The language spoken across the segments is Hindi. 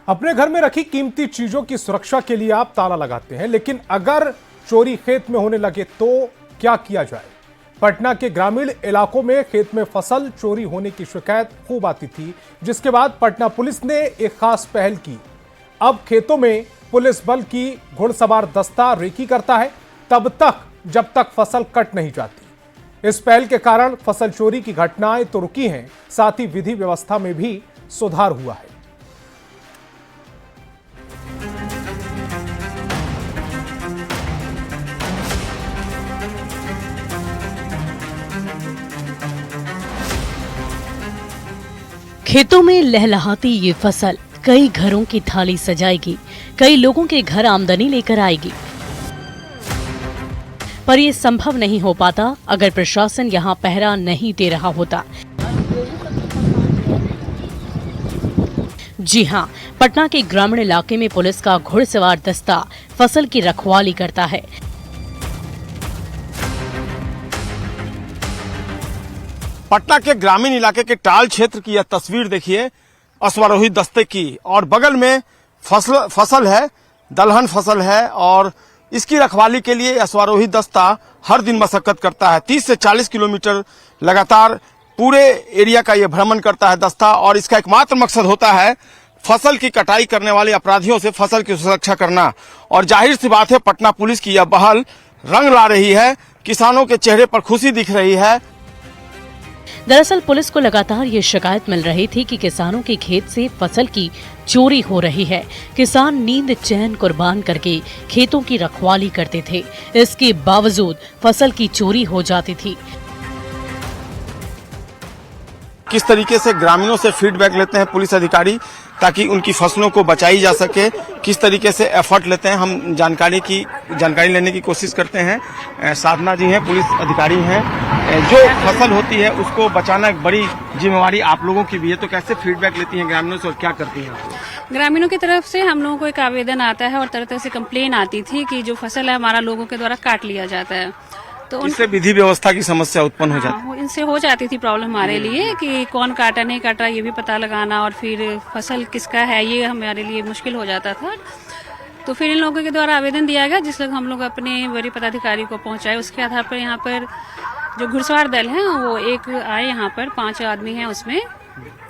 अपने घर में रखी कीमती चीजों की सुरक्षा के लिए आप ताला लगाते हैं, लेकिन अगर चोरी खेत में होने लगे तो क्या किया जाए। पटना के ग्रामीण इलाकों में खेत में फसल चोरी होने की शिकायत खूब आती थी, जिसके बाद पटना पुलिस ने एक खास पहल की। अब खेतों में पुलिस बल की घुड़सवार दस्ता रेकी करता है, तब तक जब तक फसल कट नहीं जाती। इस पहल के कारण फसल चोरी की घटनाएं तो रुकी हैं, साथ ही विधि व्यवस्था में भी सुधार हुआ है। खेतों में लहलहाती ये फसल कई घरों की थाली सजाएगी, कई लोगों के घर आमदनी लेकर आएगी। पर ये संभव नहीं हो पाता अगर प्रशासन यहाँ पहरा नहीं दे रहा होता। जी हाँ, पटना के ग्रामीण इलाके में पुलिस का घुड़सवार दस्ता फसल की रखवाली करता है। पटना के ग्रामीण इलाके के टाल क्षेत्र की यह तस्वीर देखिए, अश्वारोही दस्ते की, और बगल में फसल है, दलहन फसल है, और इसकी रखवाली के लिए अश्वारोही दस्ता हर दिन मशक्कत करता है। 30 से 40 किलोमीटर लगातार पूरे एरिया का यह भ्रमण करता है दस्ता, और इसका एकमात्र मकसद होता है फसल की कटाई करने वाले अपराधियों से फसल की सुरक्षा करना। और जाहिर सी बात है, पटना पुलिस की यह पहल रंग ला रही है, किसानों के चेहरे पर खुशी दिख रही है। दरअसल पुलिस को लगातार ये शिकायत मिल रही थी कि किसानों के खेत से फसल की चोरी हो रही है। किसान नींद चैन कुर्बान करके खेतों की रखवाली करते थे, इसके बावजूद फसल की चोरी हो जाती थी। किस तरीके से ग्रामीणों से फीडबैक लेते हैं पुलिस अधिकारी ताकि उनकी फसलों को बचाई जा सके, किस तरीके से एफर्ट लेते हैं, हम जानकारी लेने की कोशिश करते हैं। साधना जी हैं, पुलिस अधिकारी हैं। जो फसल होती है उसको बचाना एक बड़ी जिम्मेवारी आप लोगों की भी है, तो कैसे फीडबैक लेती हैं ग्रामीणों से और क्या करती हैं? ग्रामीणों की तरफ से हम लोगों को एक आवेदन आता है और तरह तरह से कंप्लेन आती थी कि जो फसल है हमारा लोगों के द्वारा काट लिया जाता है, तो इससे विधि व्यवस्था की समस्या उत्पन्न हो जाती है। इनसे हो जाती थी प्रॉब्लम हमारे लिए कि कौन काटा नहीं काटा ये भी पता लगाना, और फिर फसल किसका है ये हमारे लिए मुश्किल हो जाता था। तो फिर इन लोगों के द्वारा आवेदन दिया गया, जिस लोग हम लोग अपने वरीय पदाधिकारी को पहुंचाए। उसके आधार पर यहाँ पर जो घुड़सवार दल है वो एक आए, यहाँ पर 5 आदमी हैं उसमें,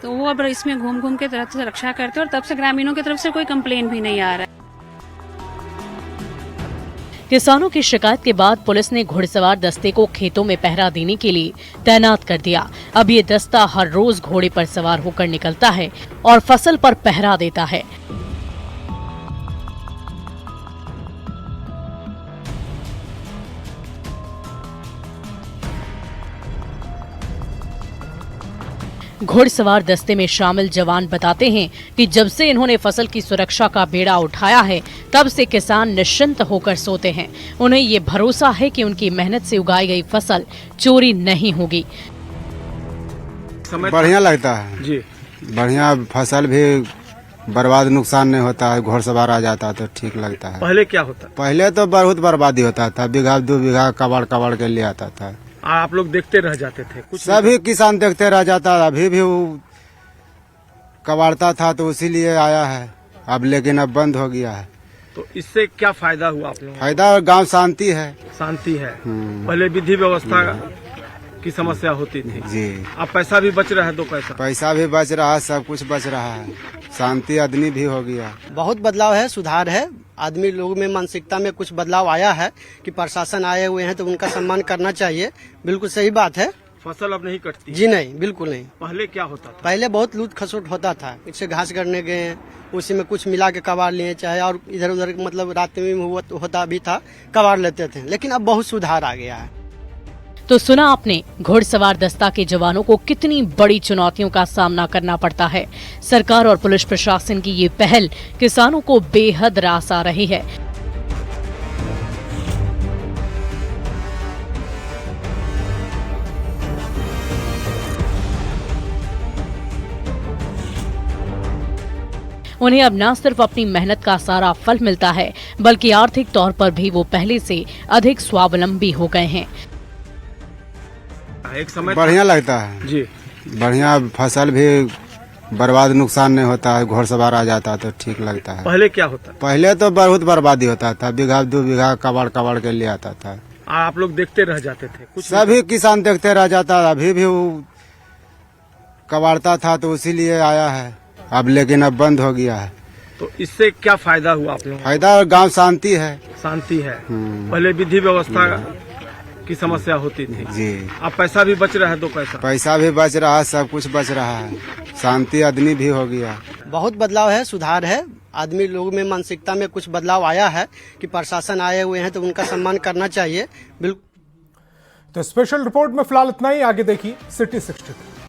तो वो अब इसमें घूम घूम के तरफ से रक्षा करते, और तब से ग्रामीणों की तरफ से कोई कंप्लेन भी नहीं आ रहा है। किसानों की शिकायत के बाद पुलिस ने घुड़सवार दस्ते को खेतों में पहरा देने के लिए तैनात कर दिया। अब ये दस्ता हर रोज घोड़े पर सवार होकर निकलता है और फसल पर पहरा देता है। घुड़सवार दस्ते में शामिल जवान बताते हैं कि जब से इन्होंने फसल की सुरक्षा का बेड़ा उठाया है, तब से किसान निश्चिंत होकर सोते हैं। उन्हें ये भरोसा है कि उनकी मेहनत से उगाई गई फसल चोरी नहीं होगी। बढ़िया लगता है जी, बढ़िया, फसल भी बर्बाद, नुकसान नहीं होता है। घुड़सवार आ जाता है तो ठीक लगता है। पहले क्या होता? पहले तो बहुत बर्बादी होता था, बीघा 2 बीघा कबाड़ के ले आता था। आप लोग देखते रह जाते थे? कुछ सभी किसान देखते रह जाता, अभी भी वो कबाड़ता था, तो इसीलिए आया है अब, लेकिन अब बंद हो गया है। तो इससे क्या फायदा हुआ आप लोगों को? फायदा, गांव शांति है। शांति है। पहले विधि व्यवस्था की समस्या होती थी जी, अब पैसा भी बच रहा है, 2 पैसा भी बच रहा है, सब कुछ बच रहा है, शांति आदमी भी हो गया। बहुत बदलाव है, सुधार है। आदमी लोगों में मानसिकता में कुछ बदलाव आया है कि प्रशासन आए हुए हैं तो उनका सम्मान करना चाहिए। बिल्कुल सही बात है। फसल अब नहीं कटती? जी नहीं, बिल्कुल नहीं। पहले क्या होता था? पहले बहुत लूट खसोट होता था, इससे घास करने गए, उसी में कुछ मिला के कबाड़ लिए, चाहे और इधर उधर मतलब रात में होता भी था, कबाड़ लेते थे। लेकिन अब बहुत सुधार आ गया है। तो सुना आपने, घुड़सवार दस्ता के जवानों को कितनी बड़ी चुनौतियों का सामना करना पड़ता है। सरकार और पुलिस प्रशासन की ये पहल किसानों को बेहद रास आ रही है। उन्हें अब न सिर्फ अपनी मेहनत का सारा फल मिलता है, बल्कि आर्थिक तौर पर भी वो पहले से अधिक स्वावलंबी हो गए हैं। एक समय बढ़िया लगता है जी, बढ़िया, फसल भी बर्बाद नुकसान नहीं होता है, घोड़सवार आ जाता तो ठीक लगता है। पहले क्या होता पहले तो बहुत बर्बादी होता था, बीघा 2 बीघा कबाड़ के लिए आता था। आप लोग देखते रह जाते थे? कुछ सभी किसान देखते रह जाता, अभी भी वो कबाड़ता था तो इसीलिए आया है अब, लेकिन अब बंद हो गया है। तो इससे क्या फायदा हुआ आप लोगों को? फायदा गांव शांति है। शांति है। पहले विधि व्यवस्था की समस्या होती थी जी। अब पैसा भी बच रहा है, 2 पैसा पैसा भी बच रहा है, सब कुछ बच रहा है, शांति आदमी भी हो गया। बहुत बदलाव है, सुधार है। आदमी लोगों में मानसिकता में कुछ बदलाव आया है कि प्रशासन आए हुए हैं तो उनका सम्मान करना चाहिए। बिल्कुल। तो स्पेशल रिपोर्ट में फिलहाल इतना ही, आगे देखिए सिटी 63।